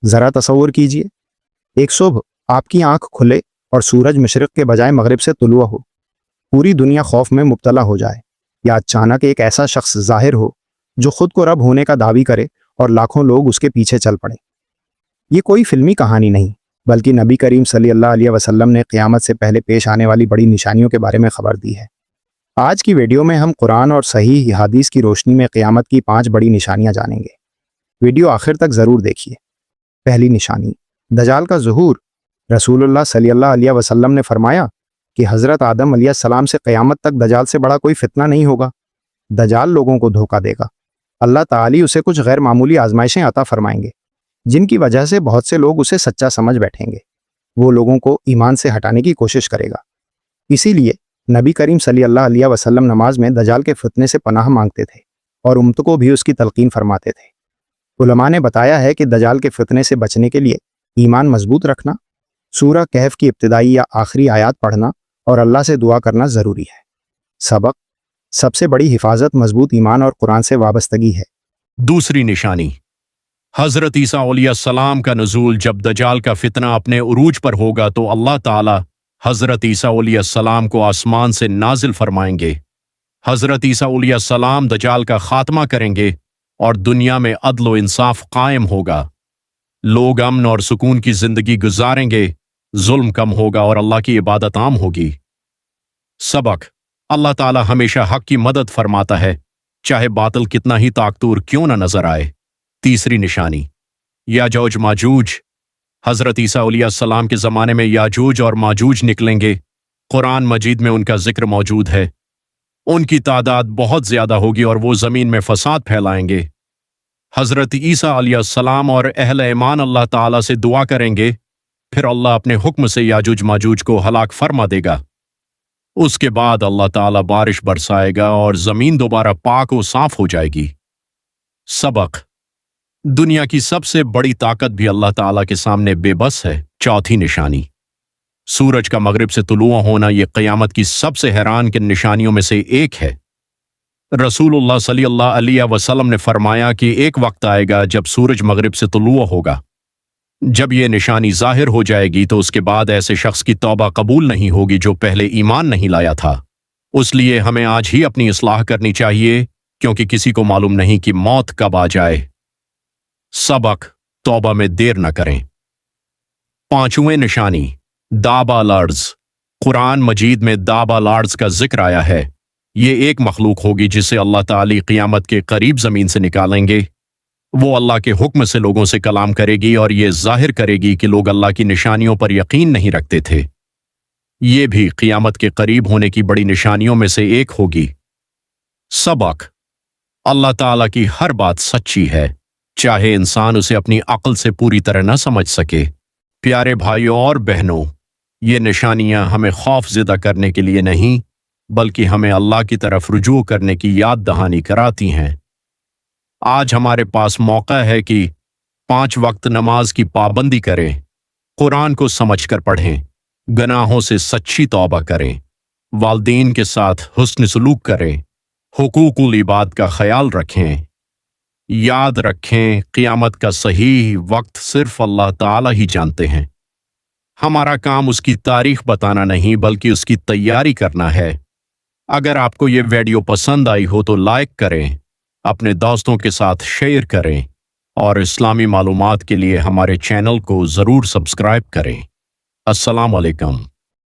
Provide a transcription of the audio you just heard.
ذرا تصور کیجئے، ایک صبح آپ کی آنکھ کھلے اور سورج مشرق کے بجائے مغرب سے طلوع ہو، پوری دنیا خوف میں مبتلا ہو جائے، یا اچانک ایک ایسا شخص ظاہر ہو جو خود کو رب ہونے کا دعوی کرے اور لاکھوں لوگ اس کے پیچھے چل پڑیں۔ یہ کوئی فلمی کہانی نہیں، بلکہ نبی کریم صلی اللہ علیہ وسلم نے قیامت سے پہلے پیش آنے والی بڑی نشانیوں کے بارے میں خبر دی ہے۔ آج کی ویڈیو میں ہم قرآن اور صحیح حدیث کی روشنی میں قیامت کی 5 بڑی نشانیاں جانیں گے۔ ویڈیو آخر تک ضرور دیکھیے۔ پہلی نشانی، دجال کا ظہور۔ رسول اللہ صلی اللہ علیہ وسلم نے فرمایا کہ حضرت آدم علیہ السلام سے قیامت تک دجال سے بڑا کوئی فتنہ نہیں ہوگا۔ دجال لوگوں کو دھوکہ دے گا، اللہ تعالی اسے کچھ غیر معمولی آزمائشیں عطا فرمائیں گے، جن کی وجہ سے بہت سے لوگ اسے سچا سمجھ بیٹھیں گے۔ وہ لوگوں کو ایمان سے ہٹانے کی کوشش کرے گا۔ اسی لیے نبی کریم صلی اللہ علیہ وسلم نماز میں دجال کے فتنے سے پناہ مانگتے تھے اور امت کو بھی اس کی تلقین فرماتے تھے۔ علماء نے بتایا ہے کہ دجال کے فتنے سے بچنے کے لیے ایمان مضبوط رکھنا، سورہ کہف کی ابتدائی یا آخری آیات پڑھنا اور اللہ سے دعا کرنا ضروری ہے۔ سبق: سب سے بڑی حفاظت مضبوط ایمان اور قرآن سے وابستگی ہے۔ دوسری نشانی، حضرت عیسیٰ علیہ السلام کا نزول۔ جب دجال کا فتنہ اپنے عروج پر ہوگا تو اللہ تعالی حضرت عیسیٰ علیہ السلام کو آسمان سے نازل فرمائیں گے۔ حضرت عیسیٰ علیہ السلام دجال کا خاتمہ کریں گے اور دنیا میں عدل و انصاف قائم ہوگا۔ لوگ امن اور سکون کی زندگی گزاریں گے، ظلم کم ہوگا اور اللہ کی عبادت عام ہوگی۔ سبق: اللہ تعالی ہمیشہ حق کی مدد فرماتا ہے، چاہے باطل کتنا ہی طاقتور کیوں نہ نظر آئے۔ تیسری نشانی، یاجوج ماجوج۔ حضرت عیسیٰ علیہ السلام کے زمانے میں یاجوج اور ماجوج نکلیں گے۔ قرآن مجید میں ان کا ذکر موجود ہے۔ ان کی تعداد بہت زیادہ ہوگی اور وہ زمین میں فساد پھیلائیں گے۔ حضرت عیسیٰ علیہ السلام اور اہل ایمان اللہ تعالیٰ سے دعا کریں گے، پھر اللہ اپنے حکم سے یاجوج ماجوج کو ہلاک فرما دے گا۔ اس کے بعد اللہ تعالیٰ بارش برسائے گا اور زمین دوبارہ پاک و صاف ہو جائے گی۔ سبق: دنیا کی سب سے بڑی طاقت بھی اللہ تعالیٰ کے سامنے بے بس ہے۔ چوتھی نشانی، سورج کا مغرب سے طلوع ہونا۔ یہ قیامت کی سب سے حیران کن نشانیوں میں سے ایک ہے۔ رسول اللہ صلی اللہ علیہ وسلم نے فرمایا کہ ایک وقت آئے گا جب سورج مغرب سے طلوع ہوگا۔ جب یہ نشانی ظاہر ہو جائے گی تو اس کے بعد ایسے شخص کی توبہ قبول نہیں ہوگی جو پہلے ایمان نہیں لایا تھا۔ اس لیے ہمیں آج ہی اپنی اصلاح کرنی چاہیے، کیونکہ کسی کو معلوم نہیں کہ موت کب آ جائے۔ سبق: توبہ میں دیر نہ کریں۔ پانچویں نشانی، دابا لرز۔ قرآن مجید میں دابا لرز کا ذکر آیا ہے۔ یہ ایک مخلوق ہوگی جسے اللہ تعالی قیامت کے قریب زمین سے نکالیں گے۔ وہ اللہ کے حکم سے لوگوں سے کلام کرے گی اور یہ ظاہر کرے گی کہ لوگ اللہ کی نشانیوں پر یقین نہیں رکھتے تھے۔ یہ بھی قیامت کے قریب ہونے کی بڑی نشانیوں میں سے ایک ہوگی۔ سبق: اللہ تعالیٰ کی ہر بات سچی ہے، چاہے انسان اسے اپنی عقل سے پوری طرح نہ سمجھ سکے۔ پیارے بھائیوں اور بہنوں، یہ نشانیاں ہمیں خوف زدہ کرنے کے لیے نہیں، بلکہ ہمیں اللہ کی طرف رجوع کرنے کی یاد دہانی کراتی ہیں۔ آج ہمارے پاس موقع ہے کہ 5 وقت نماز کی پابندی کریں، قرآن کو سمجھ کر پڑھیں، گناہوں سے سچی توبہ کریں، والدین کے ساتھ حسن سلوک کریں، حقوق العباد کا خیال رکھیں۔ یاد رکھیں، قیامت کا صحیح وقت صرف اللہ تعالی ہی جانتے ہیں۔ ہمارا کام اس کی تاریخ بتانا نہیں بلکہ اس کی تیاری کرنا ہے۔ اگر آپ کو یہ ویڈیو پسند آئی ہو تو لائک کریں، اپنے دوستوں کے ساتھ شیئر کریں اور اسلامی معلومات کے لیے ہمارے چینل کو ضرور سبسکرائب کریں۔ السلام علیکم۔